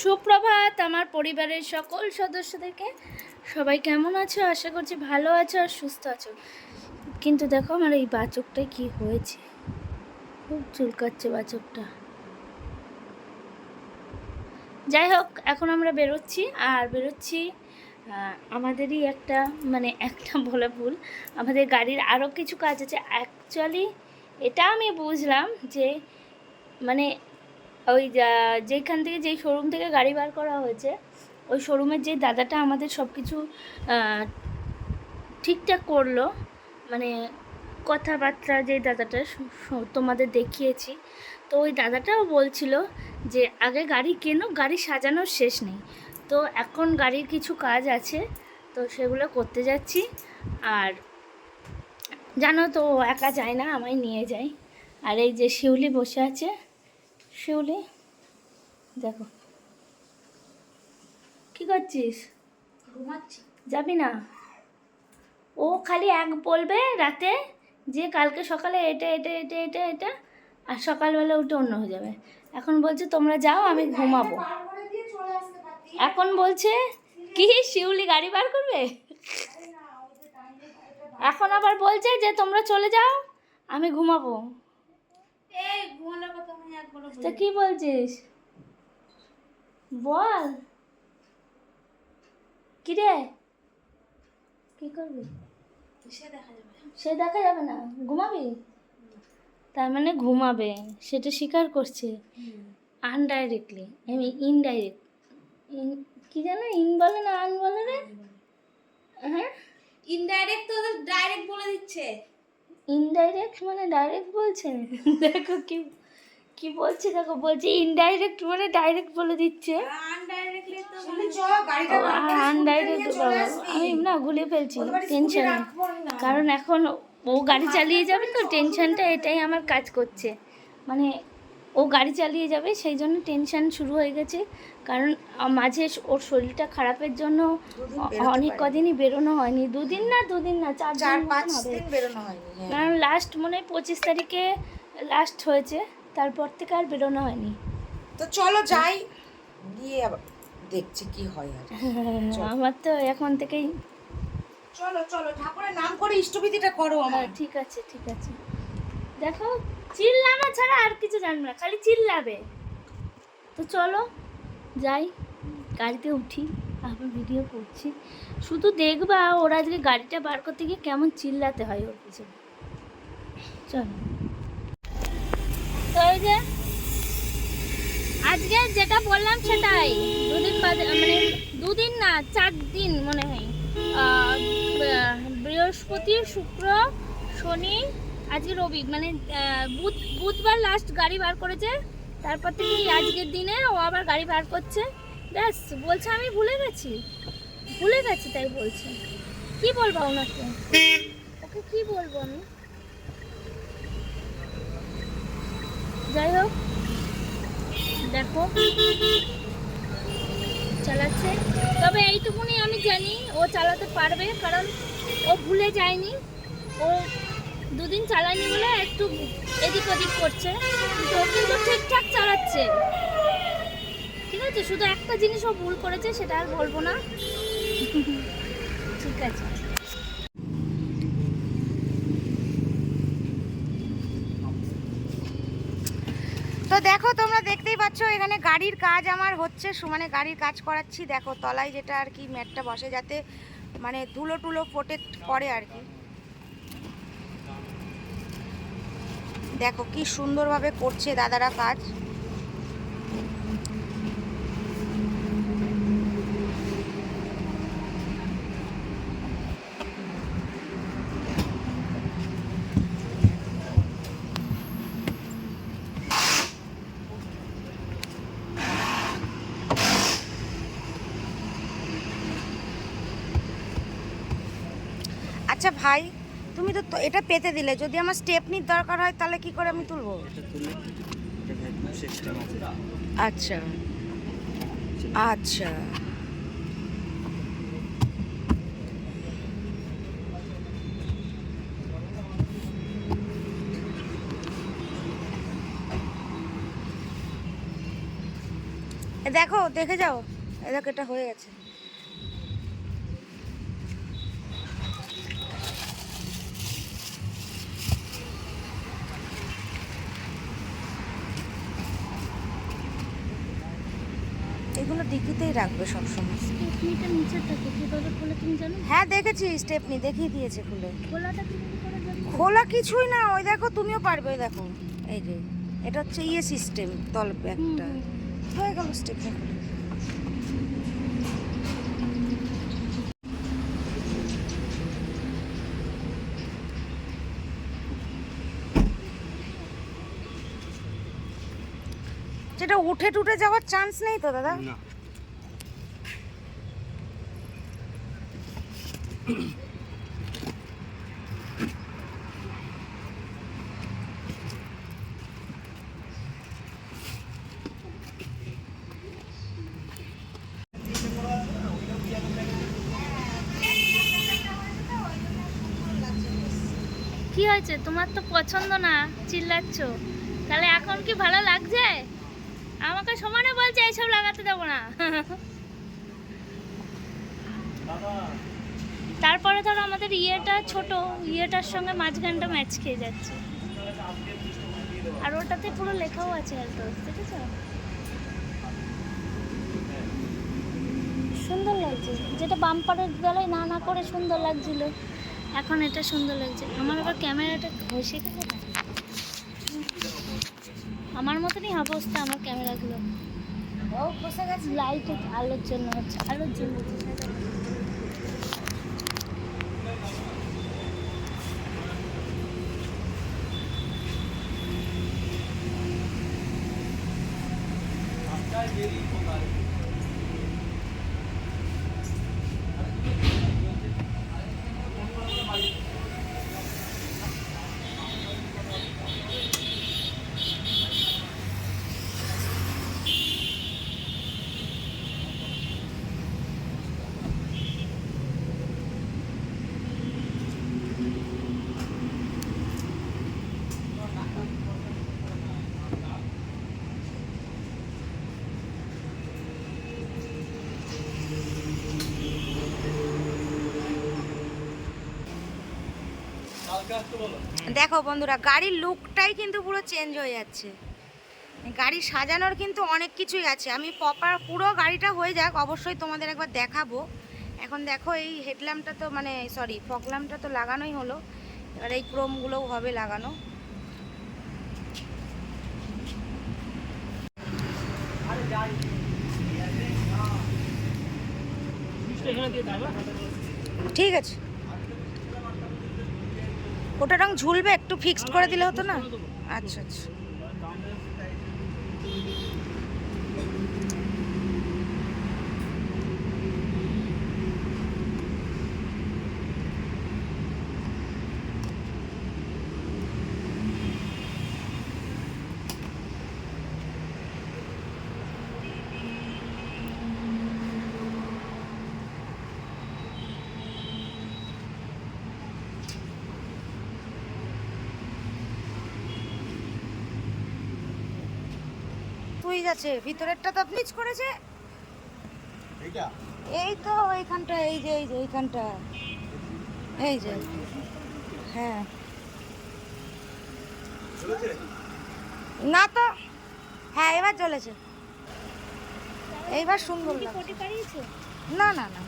সুপ্রভাত আমার পরিবারের সকল সদস্যদেরকে। সবাই কেমন আছো? আশা করছি ভালো আছো আর সুস্থ আছো। কিন্তু দেখো আমার এই বাচকটায় কি হয়েছে, খুব চুলকাচ্ছে বাচকটা। যাই হোক, এখন আমরা বেরোচ্ছি আর বেরোচ্ছি আমাদেরই একটা একটা বলা ভুল, আমাদের গাড়ির আরও কিছু কাজ আছে। অ্যাকচুয়ালি এটা আমি বুঝলাম যে মানে ওই যেখান থেকে যেই শোরুম থেকে গাড়ি বার করা হয়েছে, ওই শোরুমের যে দাদাটা আমাদের সব কিছু ঠিকঠাক করলো, মানে কথাবার্তা যে দাদাটা তোমাদের দেখিয়েছি, তো ওই দাদাটাও বলছিল যে আগে গাড়ি কেনো, গাড়ি সাজানোর শেষ নেই। তো এখন গাড়ির কিছু কাজ আছে, তো সেগুলো করতে যাচ্ছি। আর জানো তো ও একা যায় না, আমায় নিয়ে যায়। আর এই যে শিউলি বসে আছে, শিউলি দেখো কি করছিস? ঘুমাচ্ছি। যাবি না? ও খালি এক বলবে রাতে যে কালকে সকালে এটা এটা এটা এটা এটা, আর সকালবেলা উঠে অন্য হয়ে যাবে। এখন বলছে তোমরা যাও, আমি ঘুমাবো। এখন বলছে কি শিউলি গাড়ি বার করবে, এখন আবার বলছে যে তোমরা চলে যাও, আমি ঘুমাবো। এই ঘুমানোর কথা আমি একবার তা কি বলছিস বল, কি রে কি করবি? সে দেখা যাবে না, ঘুমাবি? তার মানে ঘুমাবে, সেটা স্বীকার করছে আনডাইরেক্টলি। আমি ইনডাইরেক্ট, কি জানো ইন বলে না আন বলে রে? হ্যাঁ, ইনডাইরেক্ট তো ওদের ডাইরেক্ট বলে দিচ্ছে। ইনডাইরেক্ট মানে ডাইরেক্ট বলছে। দেখো কি কি বলছে, দেখো বলছে ইনডাইরেক্ট মানে ডাইরেক্ট বলে দিচ্ছে। আনডাইরেক্টলি তো শুনি চ গাড়িটা আনডাইরেক্ট আমি না গুলিয়ে ফেলছি টেনশনে, কারণ এখন ও গাড়ি চালিয়ে যাবে তো টেনশনটা এটাই আমার কাজ করছে। মানে ও গাড়ি চালিয়ে যাবে সেই জন্য টেনশন শুরু হয়ে গেছে। কারণ মাঝে ওর শরীরটা খারাপের জন্য অনেক কদিনই বেরোনো হয়নি, দুদিন না 4-5 দিন বেরোনো হয়নি। কারণ লাস্ট মনে হয় 25 তারিখে লাস্ট হয়েছে, তারপর থেকে আর বেরোনো হয়নি। তো চলো যাই, গিয়ে আবার দেখছি কি হয়। আর আমার তো এখন থেকেই চলো চলো, ঠাকুরের নাম করে ইষ্টবিধিটা করো আমার। ঠিক আছে ঠিক আছে। দেখো চিল্লানো ছাড়া আর কিছু জানবে না, খালি চিল্লাবে। তো চলো যাই, গাড়িতে উঠি, আবার ভিডিও করছি। শুধু দেখবা ওরা আজকে গাড়িটা বার করতে গিয়ে কেমন চিল্লাতে হয় ওর পিছনে। চলো, তো এই যে আজকে যেটা বললাম সেটাই, দুদিন বাদে মানে দুদিন না 4 দিন মনে হয়, বৃহস্পতি শুক্র শনি আজকে রবি, মানে বুধবার লাস্ট গাড়ি বার করেছে। তারপর থেকে আজকের দিনে ও আবার গাড়ি বার করছে। ব্যাস, বলছে আমি ভুলে গেছি তাই বলছে। কি বলবো ওনাকে, ওকে কি বলবো আমি? যাই হোক, দেখো চালাচ্ছে। তবে এইটুকুনি আমি জানি ও চালাতে পারবে, কারণ ও ভুলে যায়নি। ও দুদিন চালায়নি বলে একটু এদিক ওদিক করছে, কিন্তু ও কিন্তু ঠিকঠাক চালাচ্ছে। ঠিক আছে, শুধু একটা জিনিস ও ভুল করেছে, সেটা আর বলবো না। ঠিক আছে, তো দেখো তোমরা দেখতেই পাচ্ছ এখানে গাড়ির কাজ আমার হচ্ছে, মানে গাড়ির কাজ করাচ্ছি। দেখো তলায় যেটা আর কি ম্যাটটা বসে, যাতে মানে ধুলো টুলো ফোটে পড়ে আর কি। দেখো কি সুন্দরভাবে করছে দাদারা কাজ। আচ্ছা ভাই, তুমি তো এটা পেতে দিলে, যদি আমার স্টেপনির দরকার হয় তাহলে কি করে আমি তুলবো? আচ্ছা আচ্ছা, দেখো দেখে যাও, এই দেখো এটা হয়ে গেছে। এগুলো ডিকিতেই রাখবে সবসময়। স্টেপনিটা নিচে থাকে, কিভাবে খোলে তুমি জানো? হ্যাঁ দেখেছি, স্টেপনি দেখিয়ে দিয়েছে খুলে। খোলাটা কিভাবে করে জানো? খোলা কিছুই না, ওই দেখো তুমিও পারবে, ওই দেখো এই যে এটা হচ্ছে ইয়ে সিস্টেম, তল একটা হয়ে গেল স্টেপনি খুলে। যেটা উঠে টুটে যাওয়ার চান্স নেই তো দাদা? না। কি হয়েছে, তোমার তো পছন্দ না, চিল্লাচ্ছ। তাহলে এখন কি ভালো লাগছে? আমাকে সমানে বলছে এইসব লাগাতে দেবো না। তারপরে ধরো আমাদের ইয়েটা ছোট, ইয়েটার সঙ্গে মাঝখানটা ম্যাচ খেয়ে যাচ্ছে। আর ওটাতে পুরো লেখাও আছে অ্যালটোস, দেখেছ? সুন্দর লাগছে, যেটা বাম্পারের বেলায় না না করে সুন্দর লাগছিল, এখন এটা সুন্দর লাগছে। আমার আবার ক্যামেরাটা ঘষে গেছে না, আমার মতনই অবস্থা আমার ক্যামেরাগুলো। ও বসে গেছে। লাইটের আলোর জন্য হচ্ছে, আলোর জন্য হচ্ছে। দেখো বন্ধুরা, গাড়ির লুকটাই কিন্তু পুরো চেঞ্জ হয়ে যাচ্ছে। গাড়ি সাজানোর কিন্তু অনেক কিছুই আছে। আমি প্রপার পুরো গাড়িটা হয়ে যাক অবশ্যই তোমাদের একবার দেখাবো। এখন দেখো এই হেডল্যাম্পটা তো মানে সরি ফগ ল্যাম্পটা তো লাগানোই হলো, এবার এই ক্রোমগুলোও হবে লাগানো। ঠিক আছে, ওটা রং ঝুলবে, একটু ফিক্সড করে দিলে হতো না? আচ্ছা আচ্ছা। তুই যাচ্ছে ভিতরেরটা তো আপনি করেছে। এইটা এই তো এইখানটা, এই যে এইখানটা, এই যে হ্যাঁ। চলেছে? না তো, হ্যাঁ এবার চলেছে, এইবার সুন্দর লাগছে। পটি পাড়িয়েছে? না না না।